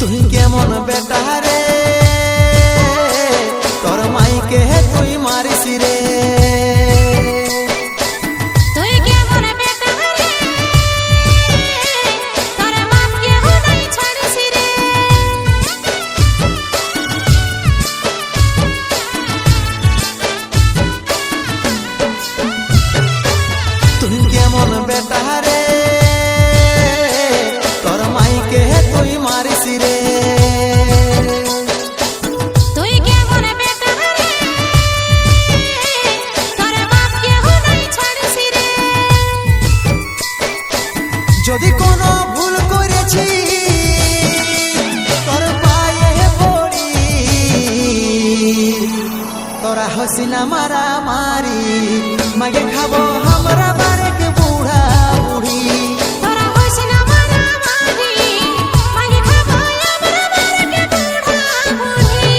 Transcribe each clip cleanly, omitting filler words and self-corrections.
তুই কেমন বেটা রে, তোর মাইকে তুই মারিস রে। তুই কেমন বেটা রে, তোর মাকে হুদাই ছাড়িস রে। তুই কেমন বেটা রে, তোর মাইকে তুই মারিস রে। তুই কেমন বেটা রে, তোর মাকে হুদাই ছাড়িস রে। যদি কোনো ভুল করেছি তোর পায়ে পড়ি, তোরা হসিনা মারা মারি মাগে খাবো আমরা বারেক বুড়া বুড়ি। তোরা হইস না মারামারি, মাগে খাবো আমরা বারেক বুড়া বুড়ি।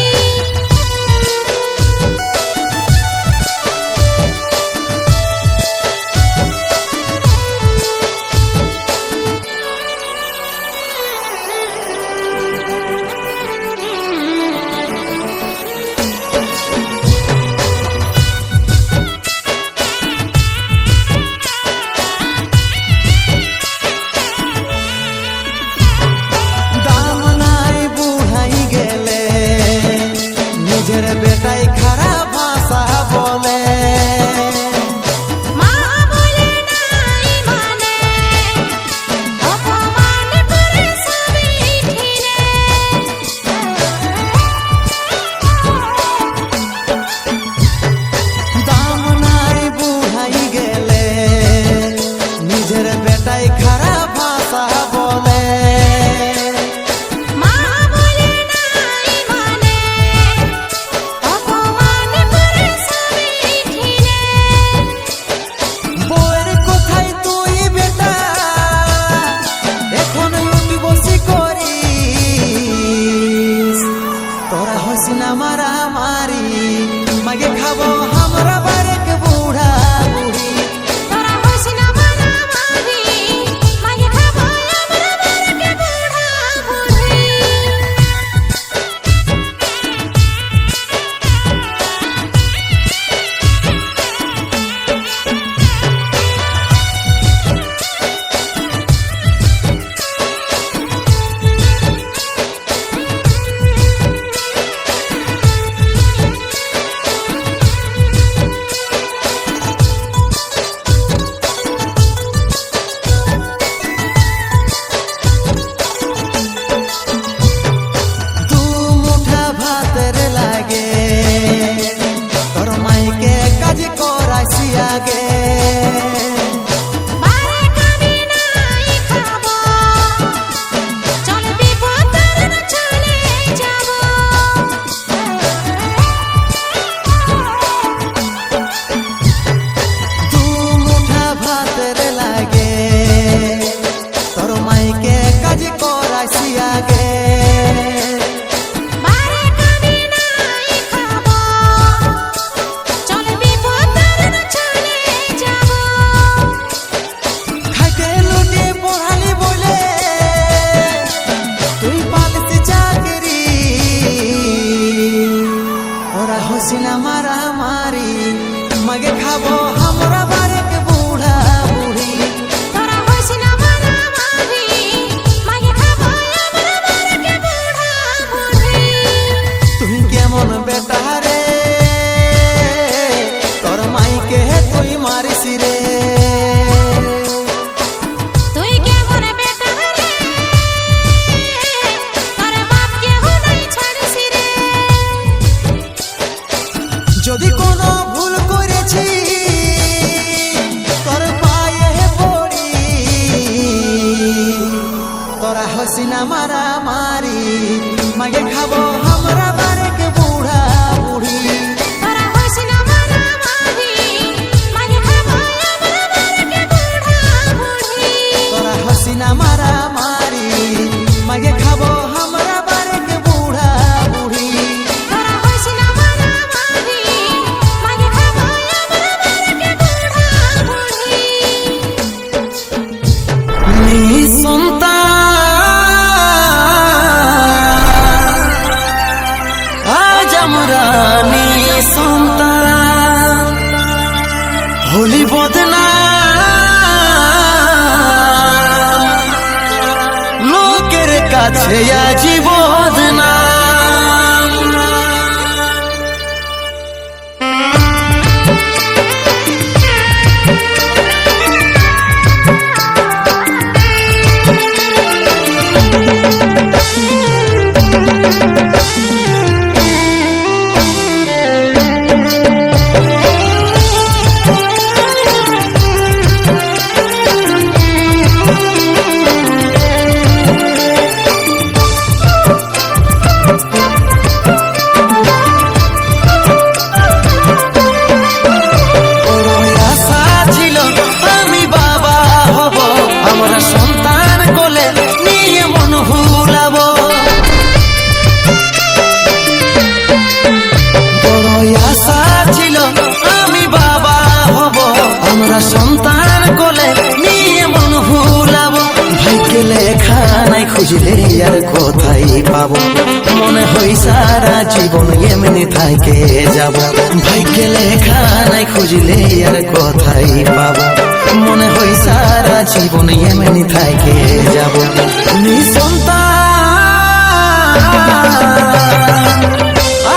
দাম নাই বুড়াই গেলে নিজের বেটাই খারাপ ভাষা বলে। মা বলে নাই মানে, অপমান করে সবই ঠিরে। দাম নাই বুড়াই গেলে নিজের বেটাই খারাপ ভাষা বলে। মা বলে নাই মানে, অপমান করে সবই ঠিরে। বউয়ের কোথায় তুই বেটা এখন উঠি বসি করিস, তোরা হসিনা মারা মারি মাগে খাবো আমরা বারেক বুড়া বুড়ি। তোরা হইস না মারামারি, মাগে খাবো আমরা বারেক বুড়া বুড়ি। দু মুঠা ভাতের লাগে তোর মাইকে কাজ করাইছি আগে। বারেক আমি নাই খাবো, চল বিপদের না চলে যাবো। দু মুঠা ভাতের লাগে তোর মাইকে কাজ করাইছি আগে। বারেক আমি নাই খাবো, চল বিপদের না চলে যাবো। খাইতে লুটে পড়ালি বলে তুই পালিস চাকরি, ওরা হসিনা মারা মারি মাগে খাবো আমরা বারেক বুড়া বুড়ি। তোরা হইস না মারামারি, মাগে খাবো আমরা বারেক বুড়া বুড়ি। তুই কেমন বেটা রে, তোর মাইকে তুই মারিস রে। তুই কেমন বেটা রে, তোর বাপকে হুদাই ছাড়িস রে। যদি কোনো ভুল করেছি তোর পায়ে পড়ি, তোরা হসিনা মারা মারি মাগে খাবো আমরা বারেক বুড়া বুড়ি। তোরা হইস না মারামারি, মাগে খাবো আমরা বারেক বুড়া বুড়ি। তোরা হসিনা মারা মারি মাগে খাবো আমরা বারেক বুড়া বুড়ি। তোরা হইস না মারামারি, মাগে খাবো আমরা বারেক বুড়া বুড়ি। নিঃসন্তান কাছে আছি বদনাম। সন্তান কোলে নিয়ে মন ভুলাবো, ভাইকে লেখা নাই খুঁজলে আর কোথায় পাবো, মনে হয় সারা জীবন এমনি থাকে যাব। ভাইকে লেখা নাই খুঁজলে আর কোথায় পাবো, মনে হয় সারা জীবন এমনি থাকে যাব। নিঃসন্তান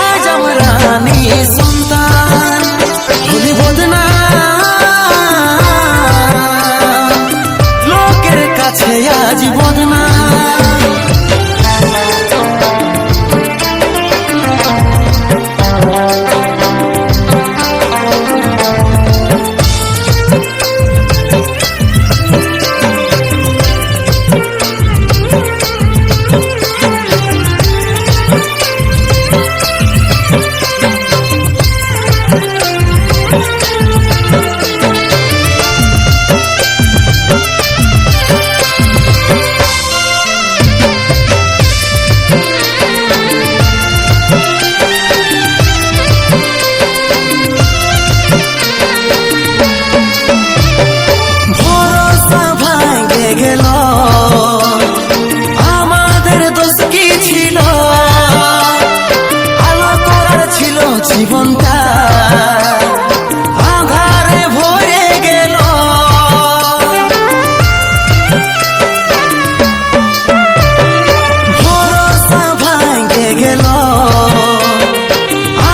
আজ আমরা নিঃসন্তান হলি বদনা, আজ বদনা। জীবনটা আধারে ভরে গেল, ভরসা ভাঙে গেল,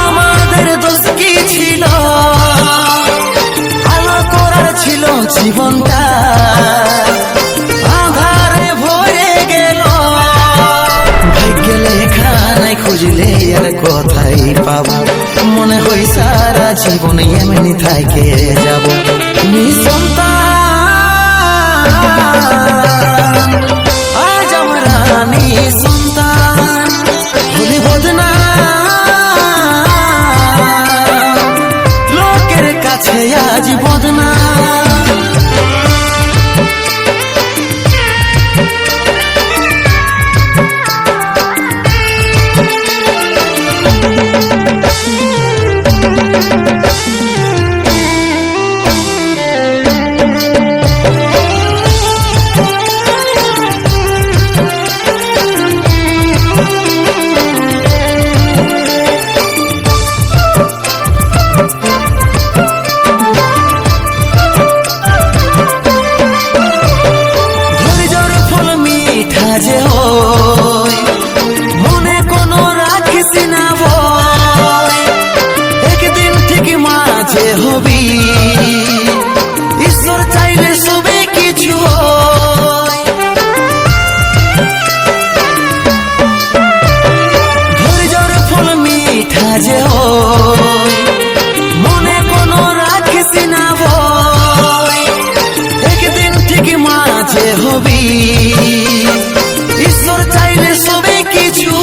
আমাদের দোষ কি ছিল, আলো করার ছিল জীবনটা আধারে ভরে গেল। ভাগ্যে লেখা নাই খুঁজলে আর কোথায় পাবো, মনে হয় সারা জীবন এমনি থাকে যাব। নিঃসন্তান আজ আমরা নিঃসন্তান হলি বদনা, লোকের কাছে আজ বদনা। যে মনে কোনো রাখিস না ভয়, একদিন ঠিক মাঝে হবি, ঈশ্বর চাইলে সবে কিছু। ধৈর্যর ফল মিঠা যে মনে কোনো রাখিস না ভয়, একদিন ঠিক মাঝে হবি, ঈশ্বর চাইলে সবে কিছু।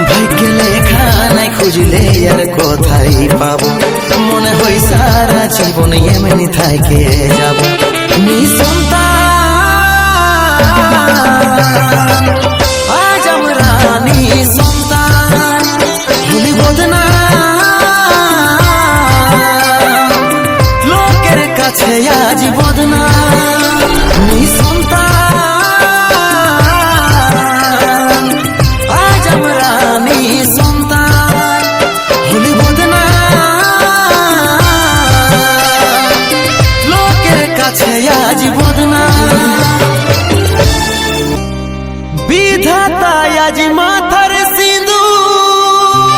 ভাগ্যে লেখা নাই খুঁজলে আর কোথায় পাবো, মনে হয় সারা জীবন এমনি থাকে যাব। নিঃসন্তান আজ আমরা নিঃসন্তান হলি বদনা, লোকের কাছে আজ বদনা। নিঃসন্তান আজ আমরা নিঃসন্তান হলি বদনা, লোকের কাছে আজি মাথার সিঁদুর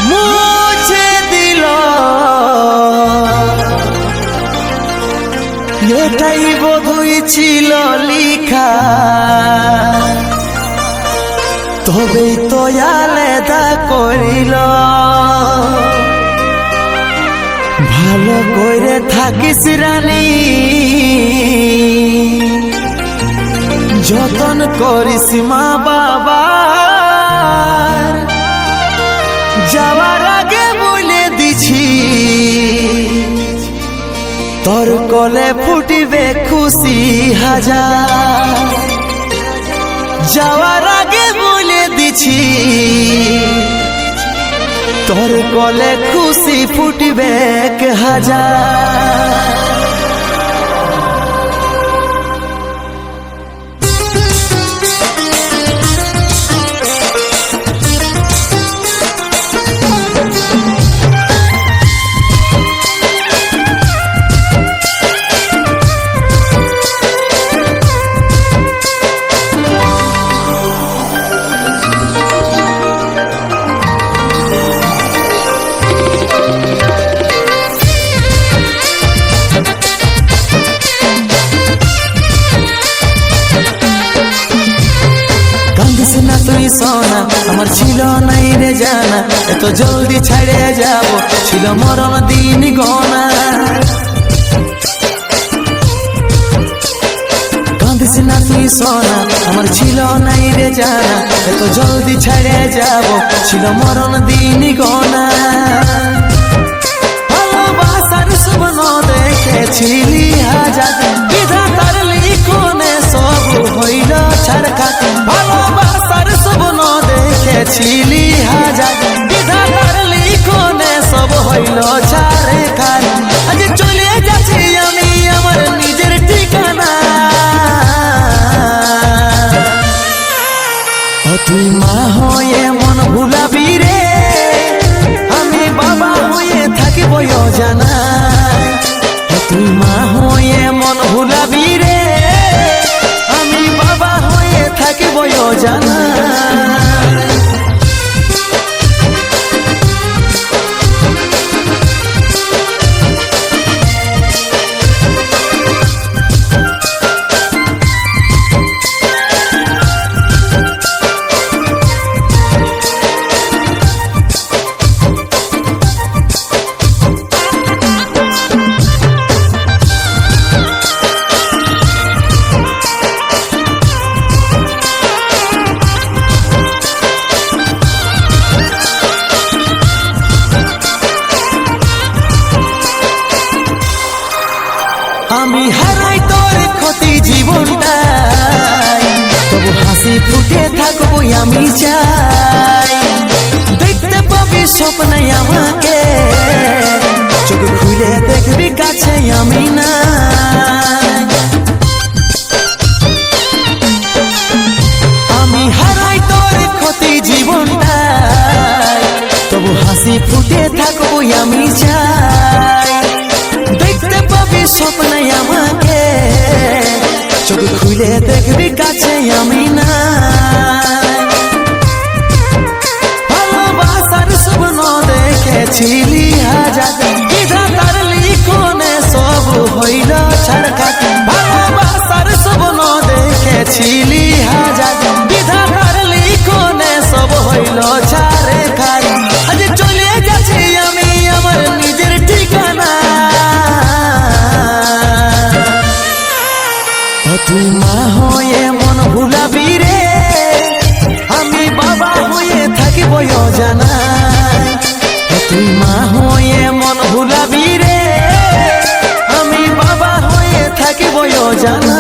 মুছে দিল, এটাই বোধহয় ছিল লিখা, তবেই তো আলাদা করিল। ভালো করে থাকিস রানী, যতন করিস মা বাবার, যাওয়ার আগে বলে দিছি তোর কলে ফুটিবে খুশি হাজার। যাওয়ার আগে বলে দিছি তোর কলে খুশি ফুটিবে হাজার। না তুই সোনা আমার ছিল নাই রে জানা, এত জলদি ছাড়ে যাব ছিল মরণ দিন গনা। কাঁদিস না তুই সোনা আমার ছিল নাই রে জানা, এত জলদি ছাড়ে যাব ছিল মরণ দিন গনা। ভালোবাসার স্বপ্ন দেখেছিলি হাজার, বিধাতার লিখনে সব হইল ছাড়খাত। ভালোবাসার স্বপ্ন দেখেছিলি হাজার, বিধাতার লিখনে সব হইল ছাড়খাত। আজ চলে যাচ্ছি আমি আমার নিজের ঠিকানা, তুই মা হয়ে মন ভুলাবি রে, আমি বাবা হয়ে থাকিব জানা। তুই মা হয়ে মন ভুলাবি রে, আমি বাবা হয়ে থাকিব জানা। আমি হারাই তোর ক্ষতি জীবনটাই, তবু হাসি ফুটে থাকবো আমি চাই। দেখতে পাবি স্বপ্নে আমাকে, চোখ খুলে দেখবি কাছে আমি না। আমি হারাই তোর ক্ষতি জীবনটাই, তবু হাসি ফুটে থাকবো আমি চাই। দেখতে পাবি স্বপ্নে আমাকে, চোখ খুলে দেখবি কাছে আমি না। ভালোবাসার স্বপ্ন দেখেছিলি হাজার, বিধাতার লিখনে সব হইল ছাড়খাত। ভালোবাসার স্বপ্ন দেখেছিলি হাজার, বিধাতার লিখনে সব হইল ছাড়খাত। আজ চলে যাচ্ছি আমি আমার নিজের ঠিকানা, তুই মা হয়ে মন ভুলাবি রে, আমি বাবা হয়ে থাকিব জানা। তুই মা হয়ে মন ভুলাবি রে, আমি বাবা হয়ে থাকিব জানা।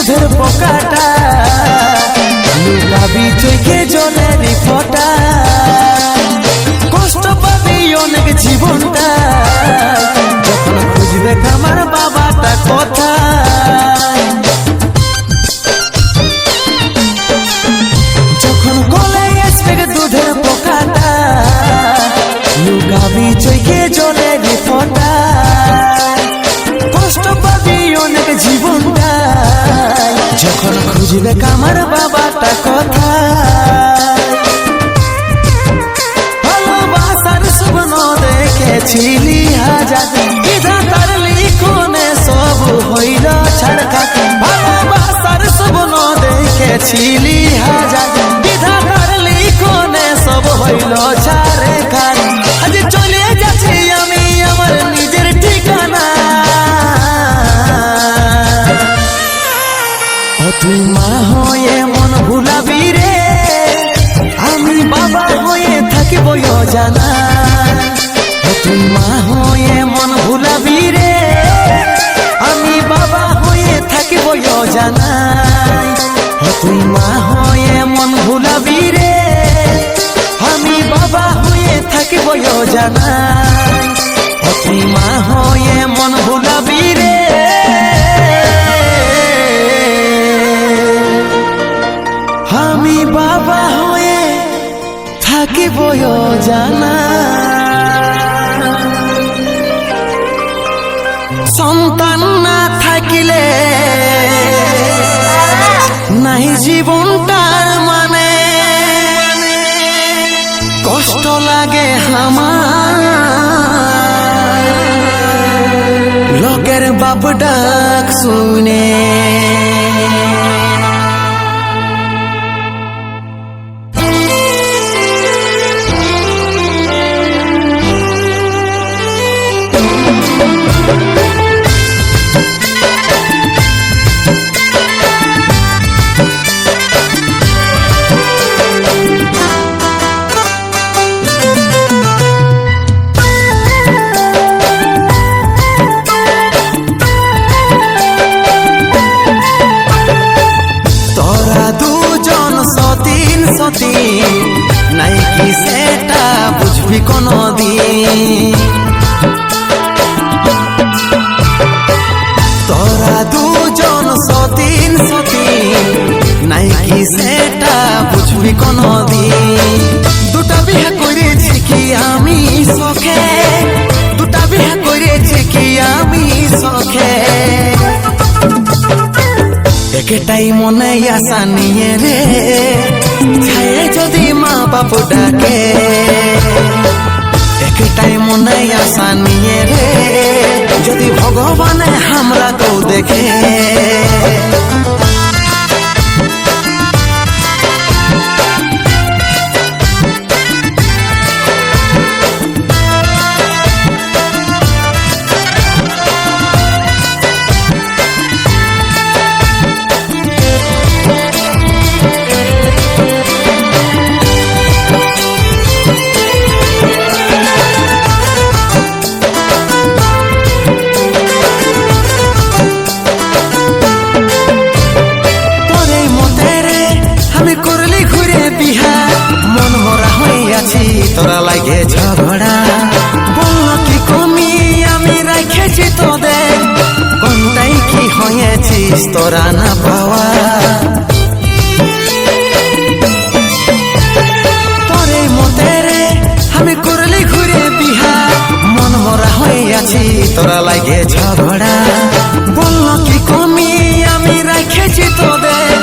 দুধের পোকাটা লুকাবি চোখে জলের ফোঁটা কষ্ট পাবি অনেক জীবনটা যখন খুঁজবে আমার বাবাটা কোথায় যখন কোলে আসবে দুধের পোকাটা লুকাবি চোখে জলের ফোঁটা কষ্ট পাবি অনেক জীবনটা যখন খুঁজবে আমার বাবাটা কোথায় ভালোবাসার স্বপ্ন দেখেছিলি হাজার বিধাতার লিখনে সব হইল ছাড়খাত ভালোবাসার স্বপ্ন দেখেছিলি হাজার বিধাতার লিখনে সব হইল ছাড়খাত আজ চলে যাচ্ছি আমি আমার নিজের ঠিকানা তুই মা হয়ে মন ভুলাবি রে আমি বাবা হয়ে থাকিব জানা তুই মা হয়ে মন ভুলাবি রে আমি বাবা হয়ে থাকিব জানা তুই মা হয়ে মন ভুলাবি রে আমি বাবা হয়ে থাকিব জানা তুই মা হয়ে মন ভুলাবি রে আমি বাবা হয়ে থাকিব জানা সন্তান না থাকিলে নাই জীবনটার মানে কষ্ট লাগে আমার লোকের বাপ ডাক শুনে নাই কি সেটা বুঝবি কোনো দিন তোরা দুজন সতীন নাই কি সেটা বুঝবি কোনো দিন দুটা বিয়ে করেছি কি আমি শখে দুটা বিয়ে করেছি কি আমি শখে একটাই মনে আশা নিয়ে রে ছায়ে যদি মা বাপ ডাকে একটাই মনে আশা নিয়ে রে যদি ভগবানে আমরা তো দেখে তোরা লাগে ঝগড়া বলল কি কমি আমি রেখেছি তোদের কোনটাই কি হয়েছিস তোরা না পাওয়া তোরে মতে রে আমি করলি ঘুরে বিহা মন মরা হয়ে আছি তোরা লাগে ঝগড়া বলল কি কমি আমি রেখেছি তোদের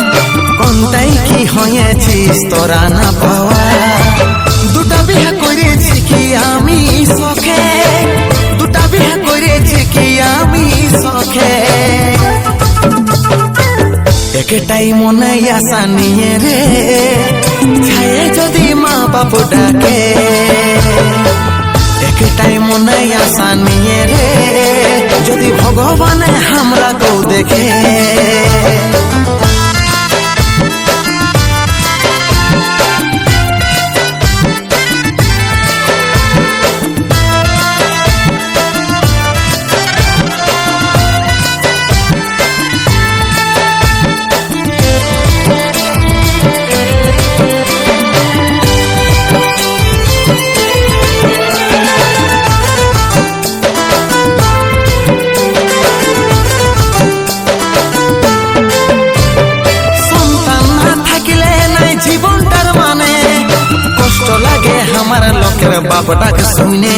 কোনটাই কি হয়েছিস তোরা না পাওয়া দুটা বিয়ে করেছি কি আমি শখে দুটা বিয়ে করেছি কি আমি শখে একটাই মনে আশা নিয়ে রে ছায়ে যদি মা বাপ ডাকে একটাই মনে আশা নিয়ে রে যদি ভগবানে আমরা তো দেখে বাপটাকে শুনে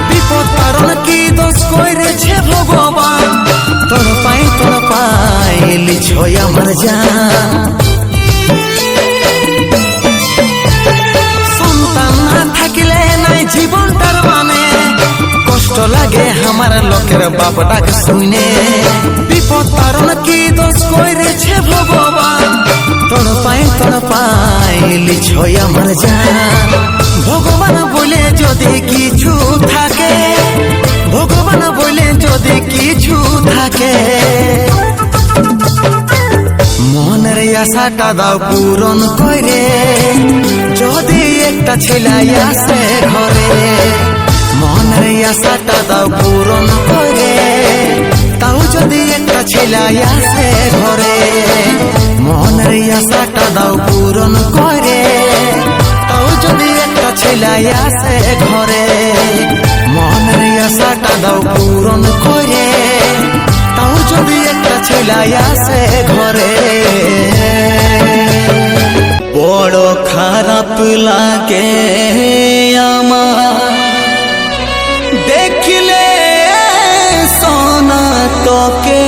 বিপদ কারণ কি দোষ করেছে ভগবান তোর পাই লিছয় আমার জান সন্তান না থাকিলে নাই জীবনটার মানে কষ্ট লাগে আমার লোকের বাপটাকে শুনে বিপদ কারণ কি দোষ করেছে ভগবান তোর পাই লিছয় আমার জান ভগবান বলে যদি কিছু থাকে ভগবান বলে যদি কিছু থাকে মনের আশাটা দাও পূরণ করে যদি একটা ছেলে আসে ঘরে মনের আশাটা দাও পূরণ করে তাও যদি একটা ছেলে আসে ঘরে মনের আশাটা দাও পূরণ করে তাও যদি একটা ছেলে আসে ঘরে মনের আশাটা দাও পূরণ করে তাও যদি একটা ছেলে আসে ঘরে বড় খারাপ লাগে আমার দেখলে সোনা তোকে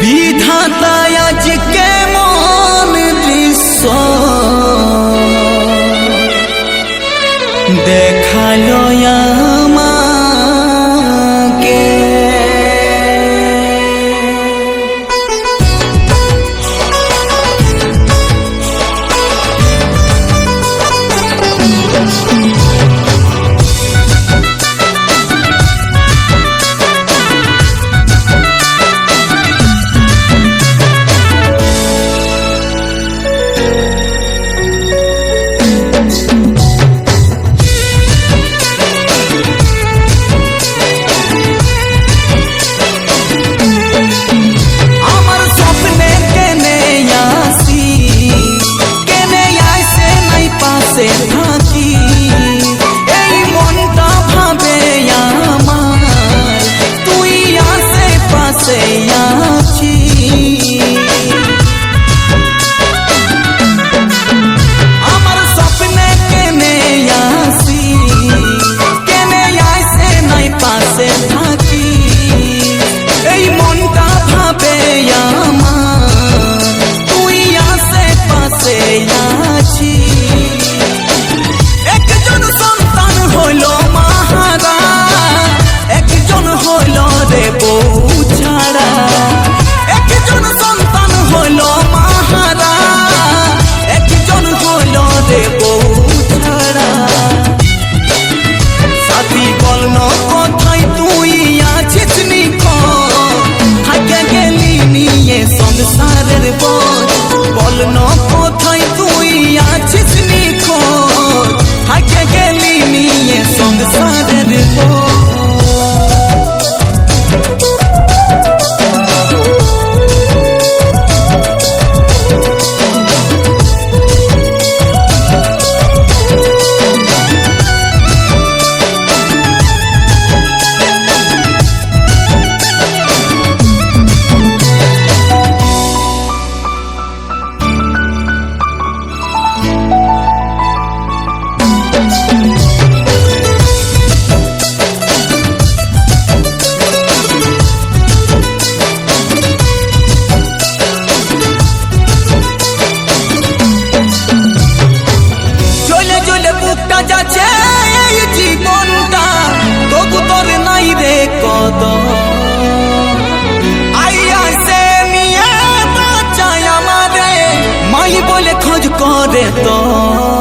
বিধাতা আজকে মন দৃশ্য দেখালো আমাকে করে তো